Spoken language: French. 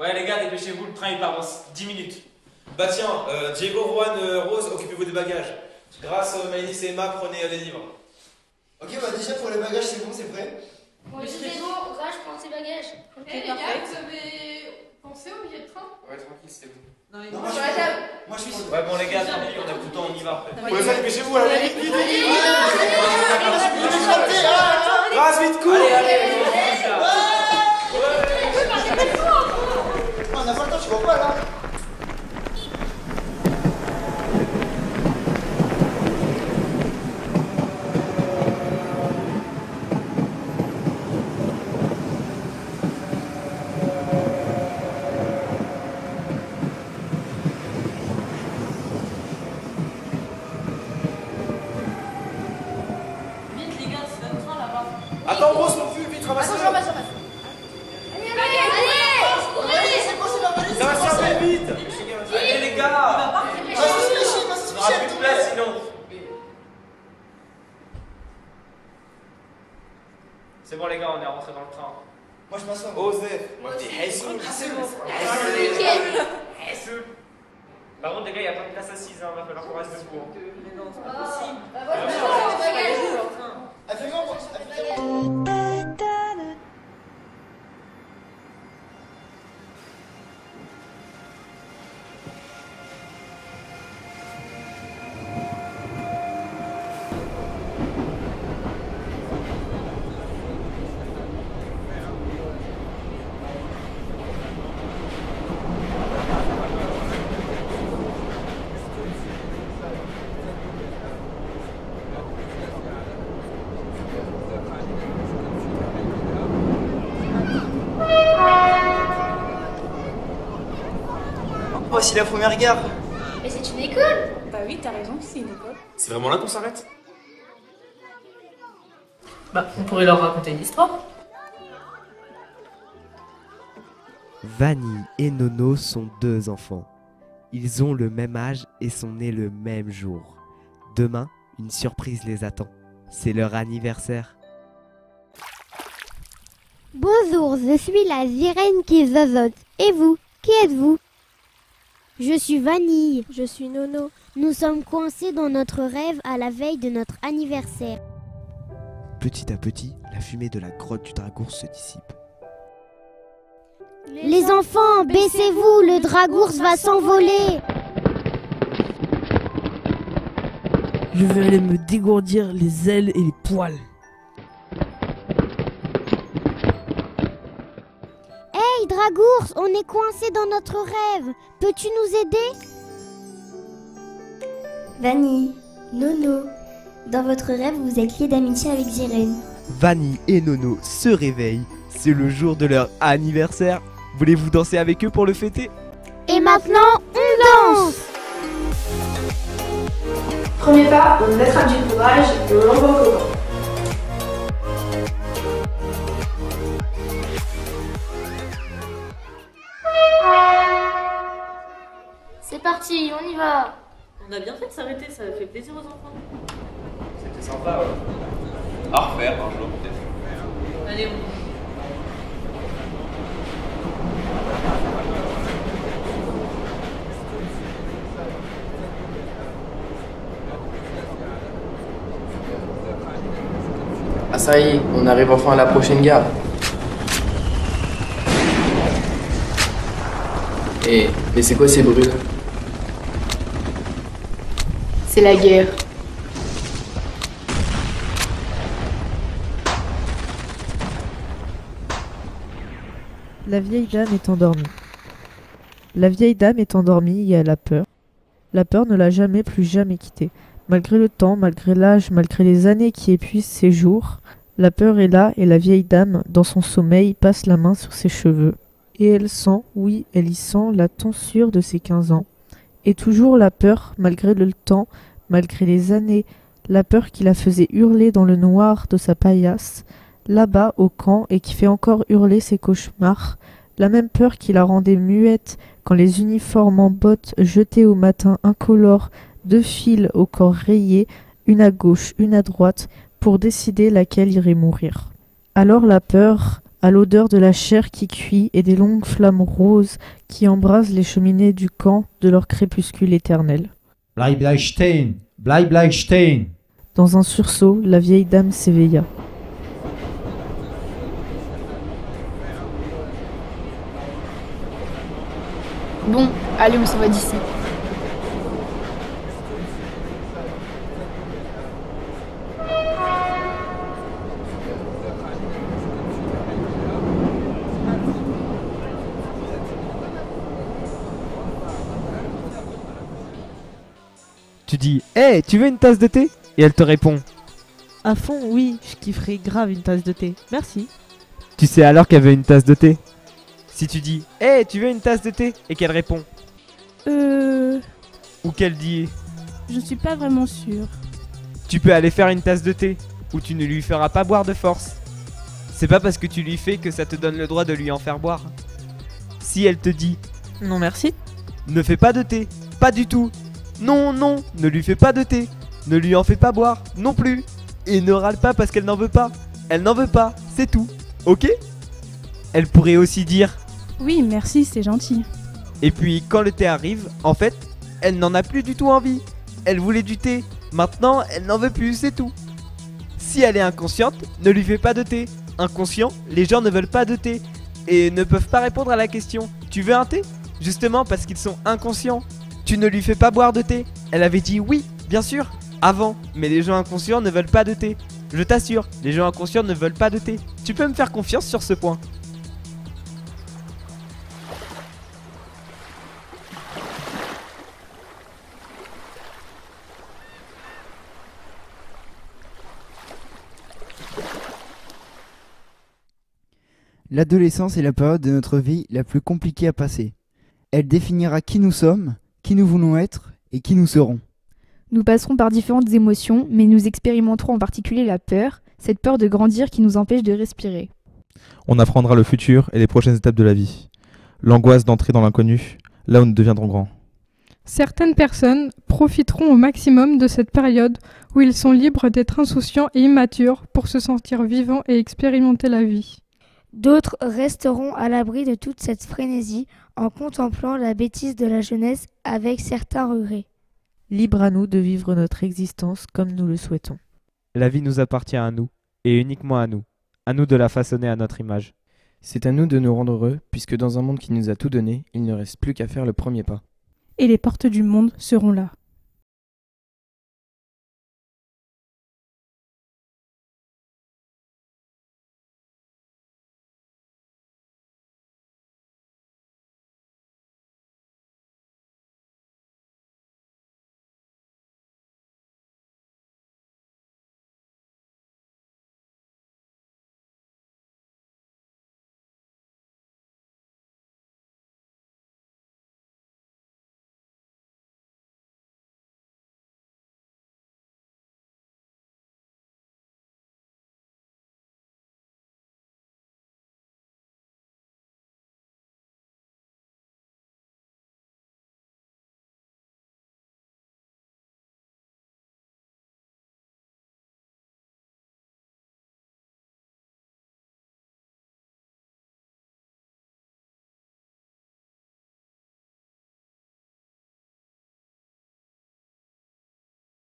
Ouais les gars, dépêchez-vous, le train il part dans 10 minutes. Bah tiens, Diego, Juan, Rose, occupez-vous des bagages. Grâce, Maëlys et Emma, prenez les livres. Ok, bah déjà pour les bagages, c'est bon, c'est prêt. Bon, c'est bon, Grâce, je prends ses bagages. Ok, les gars, vous avez pensé au billet de train? Ouais, tranquille, c'est bon. Non, Sur la table. moi je suis. Ouais, bon les gars, tant pis, on a plus de temps, on y va après. Ouais, ça, dépêchez-vous, allez, vite, vite, vite. Grâce, vite, cours. Allez, On n'a pas le temps, tu vois pas là. Vite les gars, c'est notre train là-bas. Attends, Rose, non plus, vite, ramasse-le. Ça va servir vite. allez les gars. Vas-y, réfléchis, On aura plus de place sinon. C'est bon les gars, on est rentré dans le train. Moi je m'assois. Osez. Moi, je dis, hey, C'est bon. Par contre les gars, il n'y a pas de place assise, hein, va falloir qu'on reste debout. Hein. Mais non, c'est pas possible. Ah, fais-moi, fais-moi. Voici la première gare. Mais c'est une école. Bah oui, t'as raison, c'est une école. C'est vraiment là qu'on s'arrête? Bah, on pourrait leur raconter une histoire. Vanille et Nono sont deux enfants. Ils ont le même âge et sont nés le même jour. Demain, une surprise les attend. C'est leur anniversaire. Bonjour, je suis la sirène qui zozote. Et vous, qui êtes-vous? Je suis Vanille. Je suis Nono. Nous sommes coincés dans notre rêve à la veille de notre anniversaire. Petit à petit, la fumée de la grotte du Dragours se dissipe. Les enfants, baissez-vous, le Dragours va s'envoler. Je vais aller me dégourdir les ailes et les poils. Hey Dragours, on est coincés dans notre rêve. Peux-tu nous aider? Vanille, Nono, dans votre rêve, vous êtes liés d'amitié avec Zirène. Vanille et Nono se réveillent. C'est le jour de leur anniversaire. Voulez-vous danser avec eux pour le fêter? Et maintenant, on danse. Premier pas, on attrape du courage et on l'envoie au copain. C'est parti, on y va. On a bien fait de s'arrêter, ça fait plaisir aux enfants. C'était sympa, ouais. À refaire un jour peut-être. Allez, on... Ah ça y est, on arrive enfin à la prochaine gare. Et c'est quoi ces bruits là? C'est la guerre. La vieille dame est endormie. La vieille dame est endormie et elle a peur. La peur ne l'a jamais plus jamais quittée. Malgré le temps, malgré l'âge, malgré les années qui épuisent ses jours, la peur est là et la vieille dame, dans son sommeil, passe la main sur ses cheveux. Et elle sent, oui, elle y sent la tonsure de ses 15 ans. Et toujours la peur, malgré le temps, malgré les années, la peur qui la faisait hurler dans le noir de sa paillasse, là-bas au camp et qui fait encore hurler ses cauchemars, la même peur qui la rendait muette quand les uniformes en bottes jetés au matin incolores, deux fils au corps rayé, une à gauche, une à droite, pour décider laquelle irait mourir. Alors la peur à l'odeur de la chair qui cuit et des longues flammes roses qui embrasent les cheminées du camp de leur crépuscule éternel. Bleib stehen! Bleib stehen! Dans un sursaut, la vieille dame s'éveilla. Bon, allez, on s'en va d'ici. Tu dis « Hey, tu veux une tasse de thé ?» Et elle te répond « À fond, oui, je kifferais grave une tasse de thé. Merci. » Tu sais alors qu'elle veut une tasse de thé. Si tu dis « Hey, tu veux une tasse de thé ?» et qu'elle répond ou qu'elle dit Je suis pas vraiment sûre. Tu peux aller faire une tasse de thé ou tu ne lui feras pas boire de force. C'est pas parce que tu lui fais que ça te donne le droit de lui en faire boire. Si elle te dit Non merci, ne fais pas de thé, pas du tout. Non, non, ne lui fais pas de thé. Ne lui en fais pas boire, non plus. Et ne râle pas parce qu'elle n'en veut pas. Elle n'en veut pas, c'est tout. Ok ? Elle pourrait aussi dire Oui, merci, c'est gentil. Et puis quand le thé arrive, en fait, elle n'en a plus du tout envie. Elle voulait du thé. Maintenant, elle n'en veut plus, c'est tout. Si elle est inconsciente, ne lui fais pas de thé. Inconscient, les gens ne veulent pas de thé. Et ne peuvent pas répondre à la question Tu veux un thé ? Justement parce qu'ils sont inconscients. Tu ne lui fais pas boire de thé. Elle avait dit oui, bien sûr, avant. Mais les gens inconscients ne veulent pas de thé. Je t'assure, les gens inconscients ne veulent pas de thé. Tu peux me faire confiance sur ce point. L'adolescence est la période de notre vie la plus compliquée à passer. Elle définira qui nous sommes, qui nous voulons être et qui nous serons. Nous passerons par différentes émotions, mais nous expérimenterons en particulier la peur, cette peur de grandir qui nous empêche de respirer. On apprendra le futur et les prochaines étapes de la vie. L'angoisse d'entrer dans l'inconnu, là où nous deviendrons grands. Certaines personnes profiteront au maximum de cette période où ils sont libres d'être insouciants et immatures pour se sentir vivants et expérimenter la vie. D'autres resteront à l'abri de toute cette frénésie en contemplant la bêtise de la jeunesse avec certains regrets. Libre à nous de vivre notre existence comme nous le souhaitons. La vie nous appartient à nous, et uniquement à nous de la façonner à notre image. C'est à nous de nous rendre heureux, puisque dans un monde qui nous a tout donné, il ne reste plus qu'à faire le premier pas. Et les portes du monde seront là.